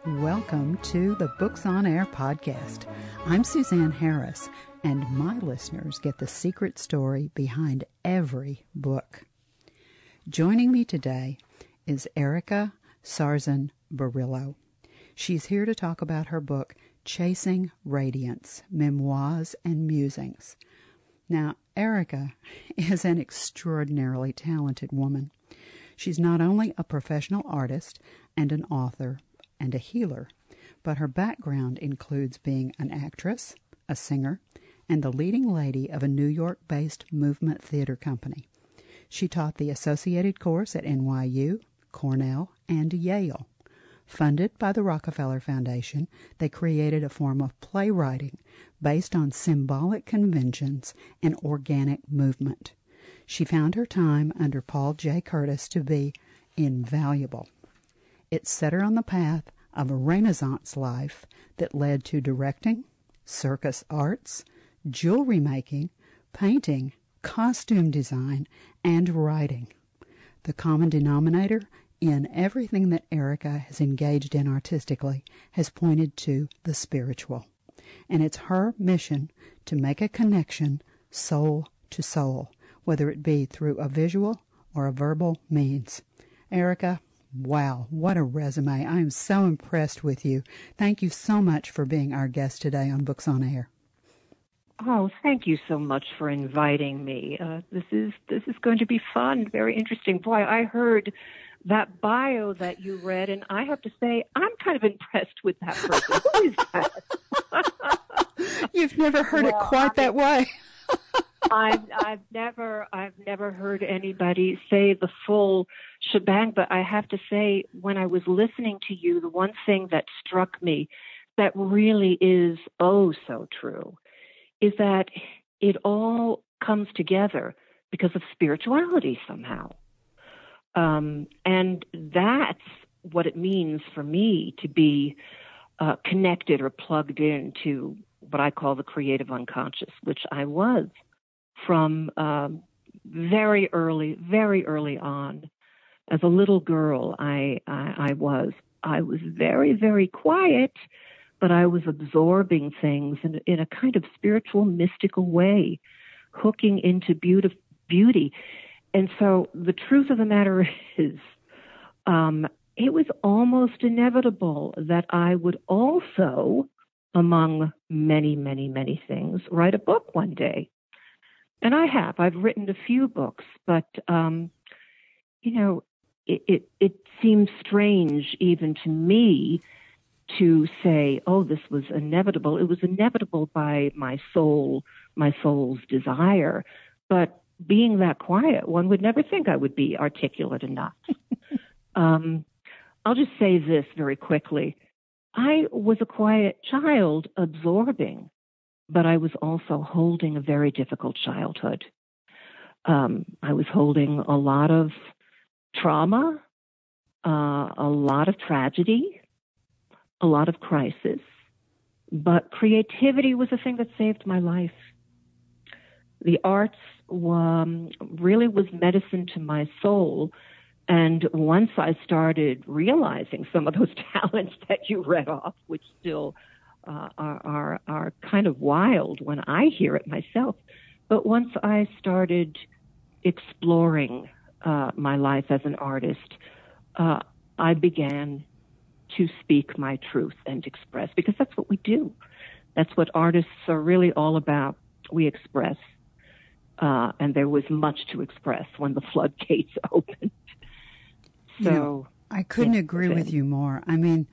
Welcome to the Books on Air podcast. I'm Suzanne Harris, and my listeners get the secret story behind every book. Joining me today is Erica Sarzin-Borrillo. She's here to talk about her book, Chasing Radiance, Memoirs and Musings. Now, Erica is an extraordinarily talented woman. She's not only a professional artist and an author and a healer, but her background includes being an actress, a singer, and the leading lady of a New York-based movement theater company. She taught the associated course at NYU, Cornell, and Yale. Funded by the Rockefeller Foundation, they created a form of playwriting based on symbolic conventions and organic movement. She found her time under Paul J. Curtis to be invaluable. It set her on the path of a Renaissance life that led to directing, circus arts, jewelry making, painting, costume design, and writing. The common denominator in everything that Erica has engaged in artistically has pointed to the spiritual. And it's her mission to make a connection soul to soul, whether it be through a visual or a verbal means. Erica, wow, what a resume. I am so impressed with you. Thank you so much for being our guest today on Books on Air. Oh, thank you so much for inviting me. This is going to be fun, very interesting. Boy, I heard that bio that you read, and I have to say, I'm kind of impressed with that person. Who is that? You've never heard it quite that way. I've never heard anybody say the full shebang, but I have to say, when I was listening to you, the one thing that struck me that really is oh so true is that it all comes together because of spirituality somehow. And that's what it means for me to be connected or plugged into what I call the creative unconscious, which I was from very early on. As a little girl, I was very, very quiet, but I was absorbing things in a kind of spiritual, mystical way, hooking into beauty. And so the truth of the matter is, it was almost inevitable that I would also, among many, many, many things, write a book one day. And I've written a few books, but, it seems strange even to me to say, oh, this was inevitable. It was inevitable by my soul's desire. But being that quiet, one would never think I would be articulate enough. I'll just say this very quickly. I was a quiet child, absorbing, but I was also holding a very difficult childhood. I was holding a lot of trauma, a lot of tragedy, a lot of crisis, but creativity was the thing that saved my life. The arts really was medicine to my soul. And once I started realizing some of those talents that you read off, which still are kind of wild when I hear it myself, but once I started exploring my life as an artist, I began to speak my truth and express, because that's what we do. That's what artists are really all about. We express. And there was much to express when the floodgates opened. So I couldn't agree with you more. I mean,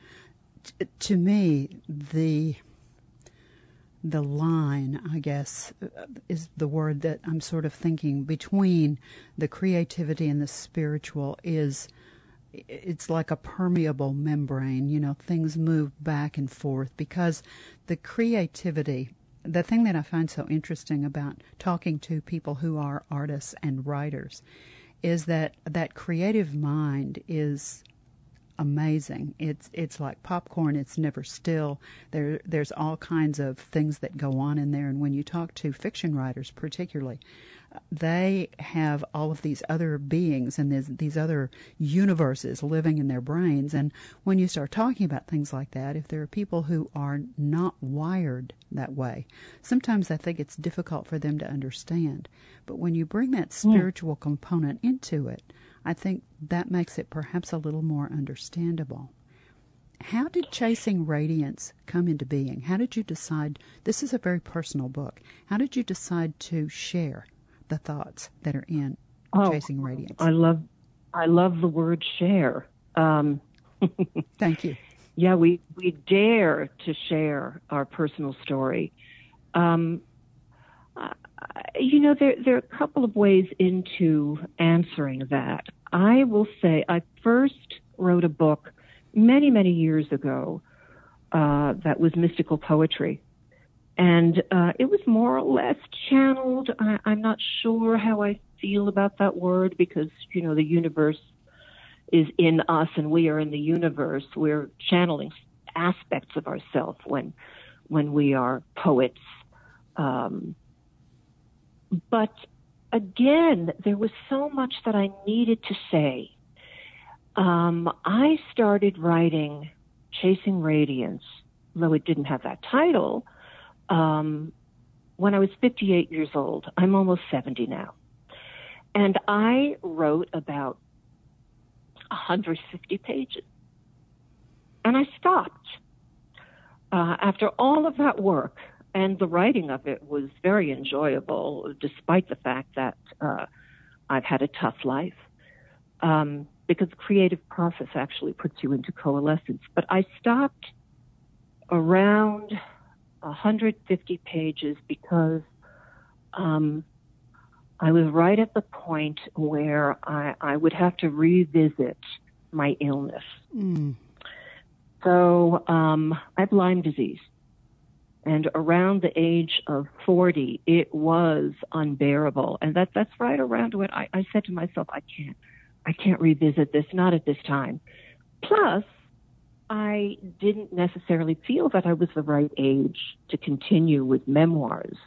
to me, the line, I guess, is the word that I'm sort of thinking between the creativity and the spiritual it's like a permeable membrane. Things move back and forth because the creativity, the thing that I find so interesting about talking to people who are artists and writers is that creative mind is amazing. It's like popcorn. It's never still. There's all kinds of things that go on in there. And when you talk to fiction writers particularly, they have all of these other beings and these other universes living in their brains. And when you start talking about things like that, if there are people who are not wired that way, sometimes I think it's difficult for them to understand. But when you bring that spiritual component into it, I think that makes it perhaps a little more understandable. How did Chasing Radiance come into being? How did you decide? This is a very personal book. How did you decide to share the thoughts that are in Chasing Radiance? I love the word share. Thank you. Yeah, we dare to share our personal story. There are a couple of ways into answering that. I will say I first wrote a book many, many years ago that was mystical poetry. And it was more or less channeled. I'm not sure how I feel about that word because, the universe is in us and we are in the universe. We're channeling aspects of ourselves when we are poets. But again, there was so much that I needed to say. I started writing Chasing Radiance, though it didn't have that title, when I was 58 years old. I'm almost 70 now. And I wrote about 150 pages. And I stopped. After all of that work, and the writing of it was very enjoyable, despite the fact that I've had a tough life. Because the creative process actually puts you into coalescence. But I stopped around 150 pages because I was right at the point where I would have to revisit my illness. So I have Lyme disease. And around the age of 40, it was unbearable. And that's right around when I said to myself, I can't revisit this, not at this time. Plus, I didn't necessarily feel that I was the right age to continue with Memoirs.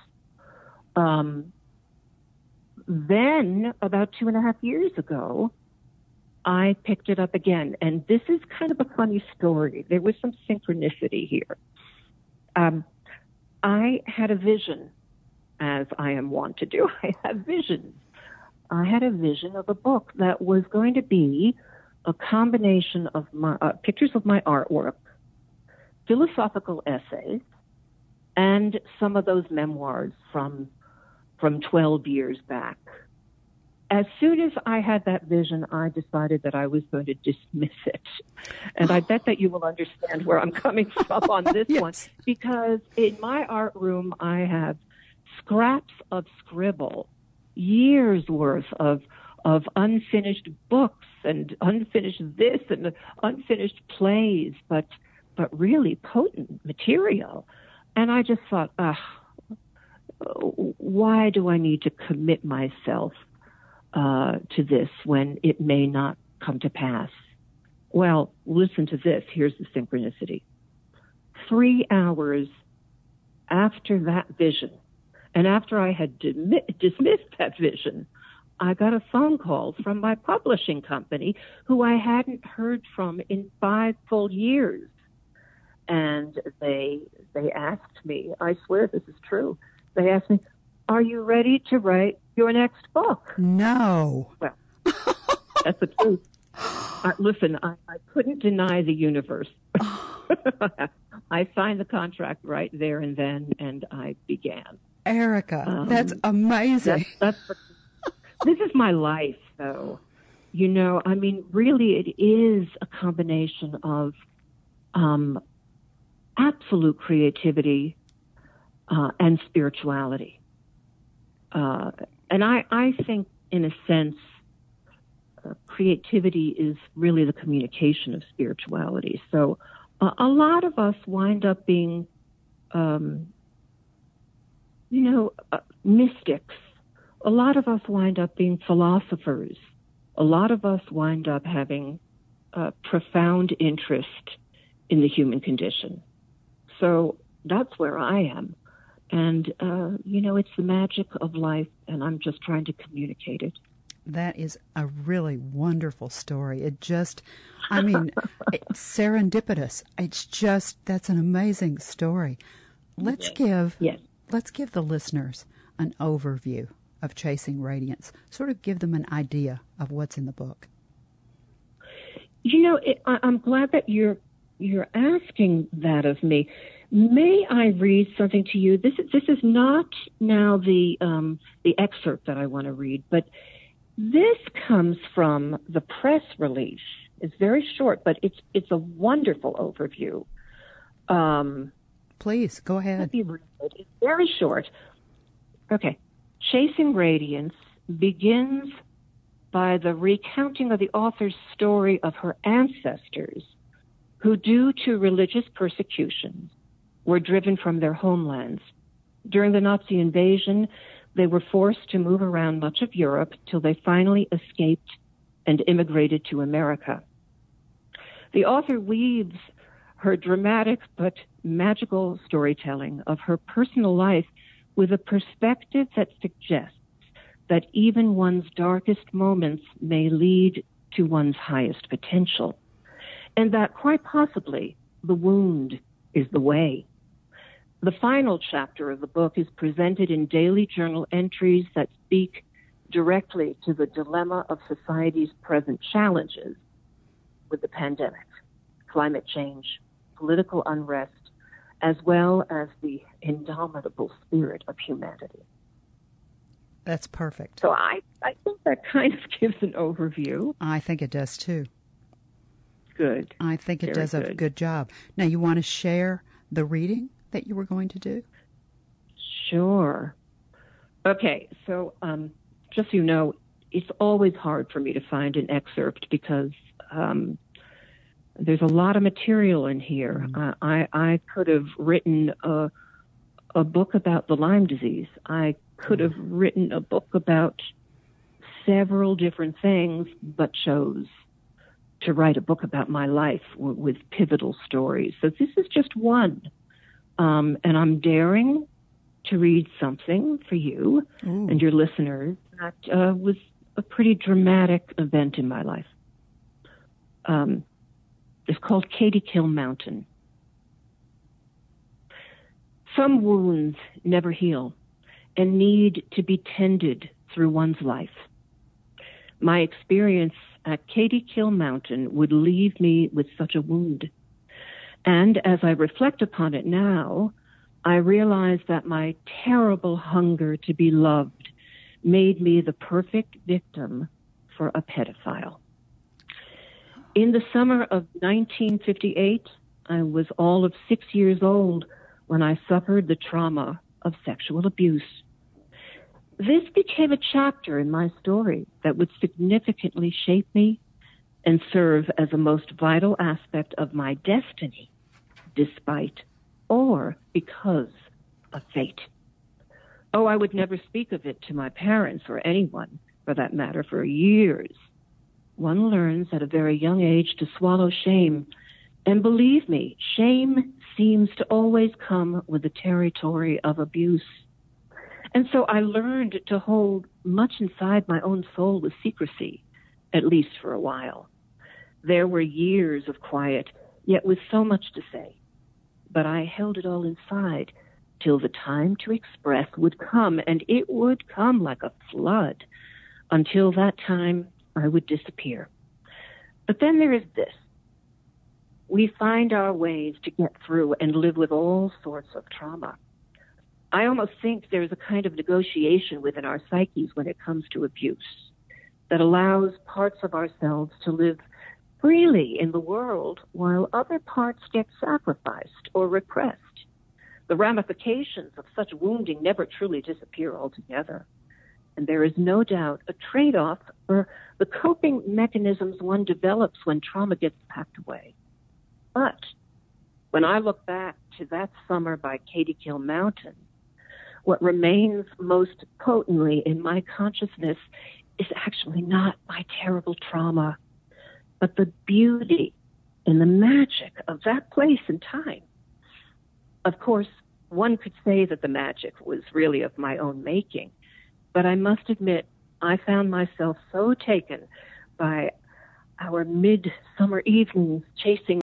Then, about 2.5 years ago, I picked it up again. And this is kind of a funny story. There was some synchronicity here. I had a vision, as I am wont to do. I have visions. I had a vision of a book that was going to be a combination of my pictures of my artwork, philosophical essays, and some of those memoirs from 12 years back. As soon as I had that vision, I decided that I was going to dismiss it. And I bet that you will understand where I'm coming from on this one, because in my art room, I have scraps of scribble, years worth of unfinished books and unfinished this and unfinished plays, but really potent material. And I just thought, why do I need to commit myself to this when it may not come to pass? Well, listen to this. Here's the synchronicity. 3 hours after that vision, and after I had dismissed that vision, I got a phone call from my publishing company, who I hadn't heard from in 5 full years. And they asked me, I swear this is true, they asked me, are you ready to write your next book? No. Well, that's the truth. Listen, I couldn't deny the universe. I signed the contract right there and then, and I began. Erica, that's amazing. This is my life, though. Really it is a combination of absolute creativity and spirituality. And I think, in a sense, creativity is really the communication of spirituality. So a lot of us wind up being, mystics. A lot of us wind up being philosophers. A lot of us wind up having a profound interest in the human condition. So that's where I am. And, it's the magic of life, and I'm just trying to communicate it. That is a really wonderful story. It's serendipitous. That's an amazing story. Let's give the listeners an overview of Chasing Radiance, sort of give them an idea of what's in the book. I'm glad that you're asking that of me. May I read something to you? This is not now the excerpt that I want to read, but this comes from the press release. It's very short, but it's a wonderful overview. Please go ahead. Let me read it. It's very short. Okay. Chasing Radiance begins by the recounting of the author's story of her ancestors who, due to religious persecution, were driven from their homelands. During the Nazi invasion, they were forced to move around much of Europe till they finally escaped and immigrated to America. The author weaves her dramatic but magical storytelling of her personal life with a perspective that suggests that even one's darkest moments may lead to one's highest potential, and that quite possibly the wound is the way. The final chapter of the book is presented in daily journal entries that speak directly to the dilemma of society's present challenges with the pandemic, climate change, political unrest, as well as the indomitable spirit of humanity. That's perfect. So I think that kind of gives an overview. I think it does too. Good. I think it does a good job. Now, you want to share the reading that you were going to do? Sure. Okay, so just so you know, it's always hard for me to find an excerpt because there's a lot of material in here. I could have written a book about the Lyme disease. I could have written a book about several different things, but chose to write a book about my life with pivotal stories. So this is just one. And I'm daring to read something for you and your listeners that was a pretty dramatic event in my life. It's called Katy Kill Mountain. Some wounds never heal and need to be tended through one's life. My experience at Katy Kill Mountain would leave me with such a wound. And as I reflect upon it now, I realize that my terrible hunger to be loved made me the perfect victim for a pedophile. In the summer of 1958, I was all of 6 years old when I suffered the trauma of sexual abuse. This became a chapter in my story that would significantly shape me and serve as a most vital aspect of my destiny, despite or because of fate. Oh, I would never speak of it to my parents or anyone, for that matter, for years. One learns at a very young age to swallow shame. And believe me, shame seems to always come with the territory of abuse. And so I learned to hold much inside my own soul with secrecy, at least for a while. There were years of quiet, yet with so much to say. But I held it all inside till the time to express would come, and it would come like a flood. Until that time, I would disappear. But then there is this. We find our ways to get through and live with all sorts of trauma. I almost think there's a kind of negotiation within our psyches when it comes to abuse that allows parts of ourselves to live freely in the world while other parts get sacrificed or repressed. The ramifications of such wounding never truly disappear altogether. And there is no doubt a trade-off for the coping mechanisms one develops when trauma gets packed away. But when I look back to that summer by Katy Kill Mountain, what remains most potently in my consciousness is actually not my terrible trauma, but the beauty and the magic of that place and time. Of course, one could say that the magic was really of my own making. But I must admit, I found myself so taken by our midsummer evenings chasing